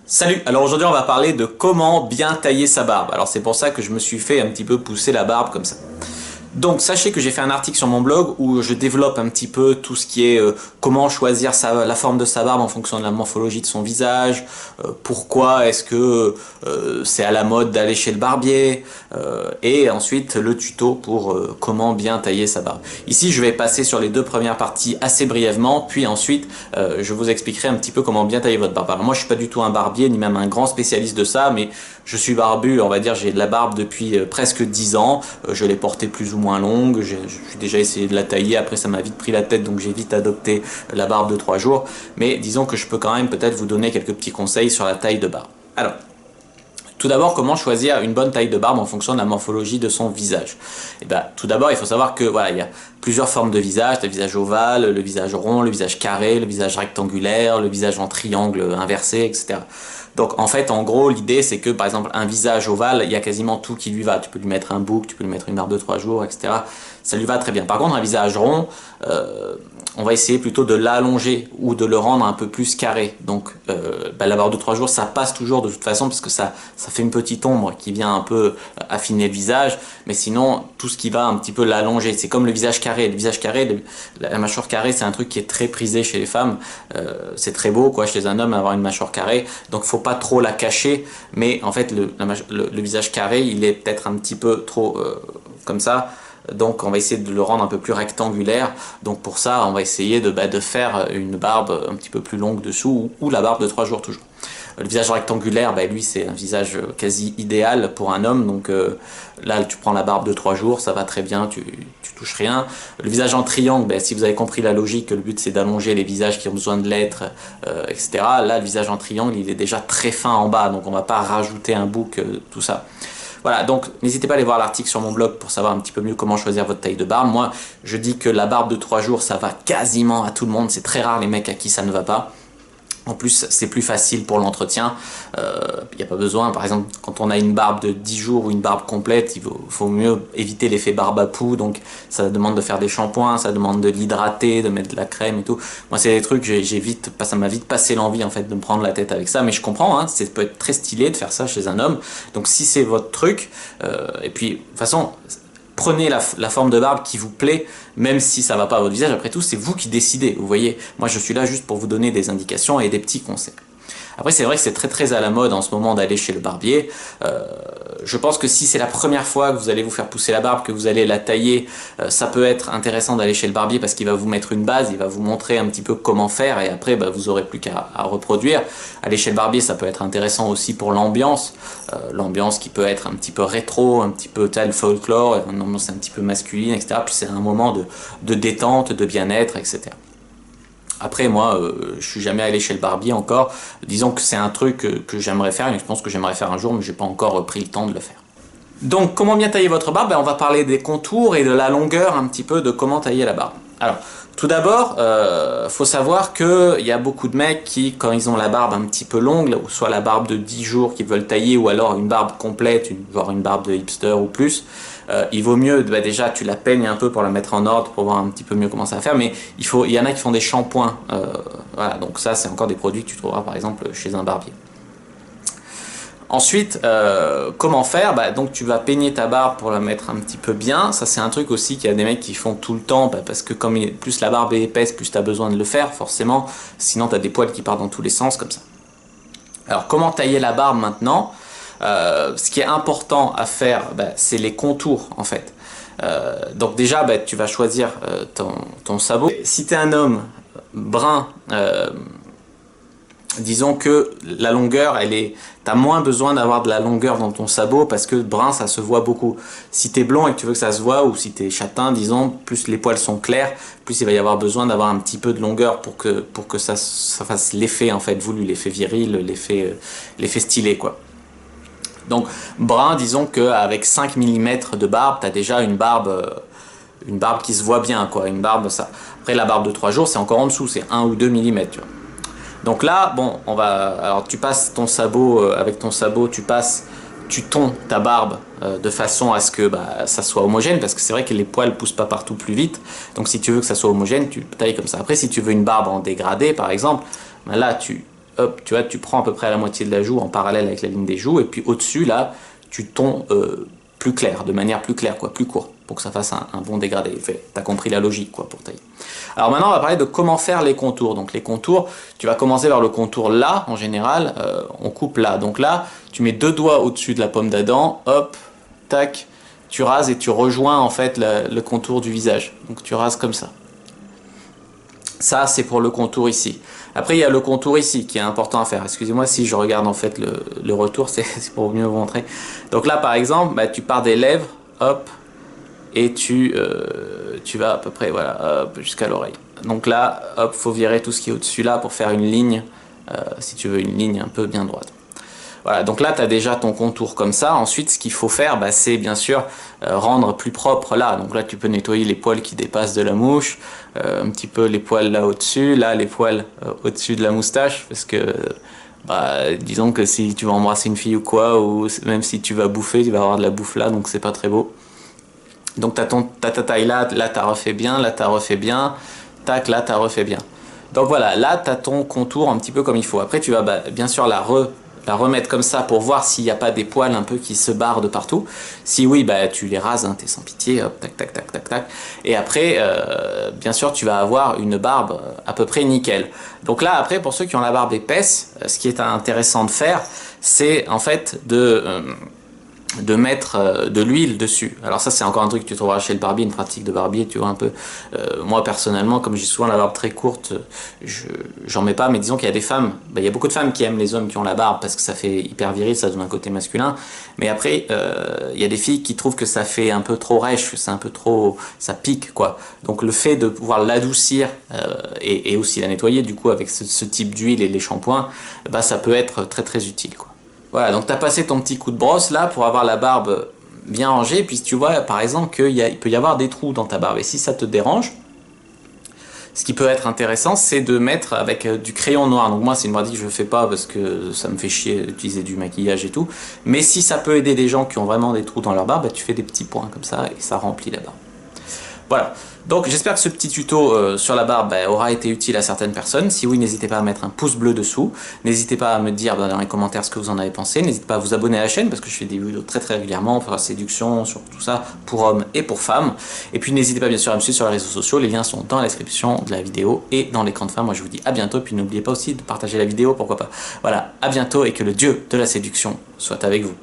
Salut, alors aujourd'hui on va parler de comment bien tailler sa barbe. Alors c'est pour ça que je me suis fait un petit peu pousser la barbe comme ça. Donc sachez que j'ai fait un article sur mon blog où je développe un petit peu tout ce qui est comment choisir la forme de sa barbe en fonction de la morphologie de son visage, pourquoi est-ce que c'est à la mode d'aller chez le barbier, et ensuite le tuto pour comment bien tailler sa barbe. Ici je vais passer sur les deux premières parties assez brièvement, puis ensuite je vous expliquerai un petit peu comment bien tailler votre barbe. Alors moi je suis pas du tout un barbier ni même un grand spécialiste de ça, mais je suis barbu, on va dire j'ai de la barbe depuis presque 10 ans, je l'ai portée plus ou moins longue, j'ai déjà essayé de la tailler, après ça m'a vite pris la tête donc j'ai vite adopté la barbe de 3 jours, mais disons que je peux quand même peut-être vous donner quelques petits conseils sur la taille de barbe. Alors, tout d'abord, comment choisir une bonne taille de barbe en fonction de la morphologie de son visage? Et ben, tout d'abord, il faut savoir que voilà, il y a plusieurs formes de visage, le visage ovale, le visage rond, le visage carré, le visage rectangulaire, le visage en triangle inversé, etc. Donc en fait, en gros, l'idée c'est que par exemple un visage ovale, il y a quasiment tout qui lui va. Tu peux lui mettre un bouc, tu peux lui mettre une barbe de 3 jours, etc. Ça lui va très bien. Par contre, un visage rond, on va essayer plutôt de l'allonger ou de le rendre un peu plus carré. Donc la barbe de 3 jours, ça passe toujours de toute façon parce que ça fait une petite ombre qui vient un peu affiner le visage. Mais sinon, tout ce qui va un petit peu l'allonger, c'est comme le visage carré. Le visage carré, la mâchoire carrée, c'est un truc qui est très prisé chez les femmes. C'est très beau quoi chez un homme avoir une mâchoire carrée. Donc faut pas trop la cacher. Mais en fait, le visage carré, il est peut-être un petit peu trop comme ça. Donc on va essayer de le rendre un peu plus rectangulaire. Donc pour ça, on va essayer de faire une barbe un petit peu plus longue dessous ou la barbe de 3 jours toujours. Le visage rectangulaire, lui c'est un visage quasi idéal pour un homme. Donc là tu prends la barbe de 3 jours, ça va très bien, tu touches rien. Le visage en triangle, si vous avez compris la logique, le but c'est d'allonger les visages qui ont besoin de l'être, etc. Là le visage en triangle il est déjà très fin en bas, donc on va pas rajouter un bouc, tout ça. Voilà, donc n'hésitez pas à aller voir l'article sur mon blog pour savoir un petit peu mieux comment choisir votre taille de barbe. Moi, je dis que la barbe de 3 jours, ça va quasiment à tout le monde. C'est très rare les mecs à qui ça ne va pas. En plus, c'est plus facile pour l'entretien. Il n'y a pas besoin, par exemple, quand on a une barbe de 10 jours ou une barbe complète, il faut mieux éviter l'effet barbe à poux. Donc, ça demande de faire des shampoings, ça demande de l'hydrater, de mettre de la crème et tout. Moi, c'est des trucs, ça m'a vite passé l'envie en fait de me prendre la tête avec ça. Mais je comprends, hein, ça peut être très stylé de faire ça chez un homme. Donc, si c'est votre truc, et puis, de toute façon, prenez la forme de barbe qui vous plaît, même si ça va pas à votre visage. Après tout, c'est vous qui décidez. Vous voyez, moi je suis là juste pour vous donner des indications et des petits conseils. Après, c'est vrai que c'est très à la mode en ce moment d'aller chez le barbier. Je pense que si c'est la première fois que vous allez vous faire pousser la barbe, que vous allez la tailler, ça peut être intéressant d'aller chez le barbier parce qu'il va vous mettre une base, il va vous montrer un petit peu comment faire et après vous aurez plus qu'à reproduire. Aller chez le barbier, ça peut être intéressant aussi pour l'ambiance. L'ambiance qui peut être un petit peu rétro, un petit peu tel folklore, une ambiance un petit peu masculine, etc. Puis c'est un moment de détente, de bien-être, etc. Après moi, je suis jamais allé chez le barbier encore. Disons que c'est un truc que j'aimerais faire et je pense que j'aimerais faire un jour, mais j'ai pas encore pris le temps de le faire. Donc comment bien tailler votre barbe? On va parler des contours et de la longueur un petit peu de comment tailler la barbe. Alors tout d'abord, faut savoir qu'il y a beaucoup de mecs qui, quand ils ont la barbe un petit peu longue, ou soit la barbe de 10 jours qu'ils veulent tailler, ou alors une barbe complète, voire une barbe de hipster ou plus, il vaut mieux, déjà tu la peignes un peu pour la mettre en ordre, pour voir un petit peu mieux comment ça va faire, mais il y en a qui font des shampoings, voilà, donc ça c'est encore des produits que tu trouveras par exemple chez un barbier. Ensuite, comment faire? Donc tu vas peigner ta barbe pour la mettre un petit peu bien. Ça c'est un truc aussi qu'il y a des mecs qui font tout le temps, parce que comme plus la barbe est épaisse, plus tu as besoin de le faire forcément. Sinon tu as des poils qui partent dans tous les sens comme ça. Alors comment tailler la barbe maintenant? Ce qui est important à faire, c'est les contours en fait. Donc déjà tu vas choisir ton sabot. Si tu es un homme brun, disons que la longueur, t'as moins besoin d'avoir de la longueur dans ton sabot parce que brun ça se voit beaucoup. Si t'es blond et que tu veux que ça se voit, ou si t'es châtain, disons, plus les poils sont clairs, plus il va y avoir besoin d'avoir un petit peu de longueur pour que ça fasse l'effet en fait voulu, l'effet viril, l'effet stylé quoi. Donc brun, disons qu'avec 5 mm de barbe, t'as déjà une barbe qui se voit bien quoi, une barbe ça. Après la barbe de 3 jours c'est encore en dessous, c'est 1 ou 2 mm tu vois. Donc là, bon, alors tu passes ton sabot, avec ton sabot, tu tonds ta barbe de façon à ce que ça soit homogène, parce que c'est vrai que les poils poussent pas partout plus vite. Donc si tu veux que ça soit homogène, tu tailles comme ça. Après, si tu veux une barbe en dégradé, par exemple, là hop, tu vois, tu prends à peu près la moitié de la joue en parallèle avec la ligne des joues, et puis au-dessus, là, tu tons plus clair, de manière plus claire, quoi, plus court, pour que ça fasse un bon dégradé. T'as compris la logique, quoi, pour tailler. Alors maintenant, on va parler de comment faire les contours. Donc les contours, tu vas commencer par le contour là, en général, on coupe là. Donc là, tu mets 2 doigts au-dessus de la pomme d'Adam, hop, tac, tu rases et tu rejoins en fait le contour du visage. Donc tu rases comme ça. Ça, c'est pour le contour ici. Après, il y a le contour ici qui est important à faire. Excusez-moi si je regarde en fait le retour, c'est pour mieux vous montrer. Donc là, par exemple, bah, tu pars des lèvres, hop, et tu vas à peu près, voilà, hop, jusqu'à l'oreille. Donc là, hop, faut virer tout ce qui est au-dessus là pour faire une ligne, si tu veux, une ligne un peu bien droite. Voilà, donc là, tu as déjà ton contour comme ça. Ensuite, ce qu'il faut faire, bah, c'est bien sûr rendre plus propre là. Donc là, tu peux nettoyer les poils qui dépassent de la mouche, un petit peu les poils là au-dessus, là, les poils au-dessus de la moustache, parce que, bah, disons que si tu vas embrasser une fille ou quoi, ou même si tu vas bouffer, tu vas avoir de la bouffe là, donc c'est pas très beau. Donc t'as ta taille là, là t'as refait bien, là t'as refait bien, tac, là t'as refait bien. Donc voilà, là t'as ton contour un petit peu comme il faut. Après tu vas bah, bien sûr la remettre comme ça pour voir s'il n'y a pas des poils un peu qui se barrent de partout. Si oui, bah tu les rases, hein, t'es sans pitié, hop, tac, tac, tac, tac, tac. Et après, bien sûr, tu vas avoir une barbe à peu près nickel. Donc là, après, pour ceux qui ont la barbe épaisse, ce qui est intéressant de faire, c'est en fait de mettre de l'huile dessus. Alors ça c'est encore un truc que tu trouveras chez le barbier, une pratique de barbier, tu vois un peu. Moi personnellement, comme j'ai souvent la barbe très courte, j'en mets pas, mais disons qu'il y a des femmes, bah, il y a beaucoup de femmes qui aiment les hommes qui ont la barbe parce que ça fait hyper viril, ça donne un côté masculin, mais après il y a des filles qui trouvent que ça fait un peu trop rêche, c'est un peu trop, ça pique quoi. Donc le fait de pouvoir l'adoucir et aussi la nettoyer du coup avec ce type d'huile et les shampoings, bah, ça peut être très très utile quoi. Voilà, donc tu as passé ton petit coup de brosse là pour avoir la barbe bien rangée. Puis tu vois par exemple qu'il peut y avoir des trous dans ta barbe. Et si ça te dérange, ce qui peut être intéressant, c'est de mettre avec du crayon noir. Donc moi, c'est une pratique que je ne fais pas parce que ça me fait chier d'utiliser du maquillage et tout. Mais si ça peut aider des gens qui ont vraiment des trous dans leur barbe, bah, tu fais des petits points comme ça et ça remplit la barbe. Voilà, donc j'espère que ce petit tuto sur la barbe aura été utile à certaines personnes. Si oui, n'hésitez pas à mettre un pouce bleu dessous. N'hésitez pas à me dire dans les commentaires ce que vous en avez pensé. N'hésitez pas à vous abonner à la chaîne parce que je fais des vidéos très très régulièrement sur la séduction, sur tout ça, pour hommes et pour femmes. Et puis n'hésitez pas bien sûr à me suivre sur les réseaux sociaux. Les liens sont dans la description de la vidéo et dans l'écran de fin. Moi je vous dis à bientôt. Puis n'oubliez pas aussi de partager la vidéo, pourquoi pas. Voilà, à bientôt et que le dieu de la séduction soit avec vous.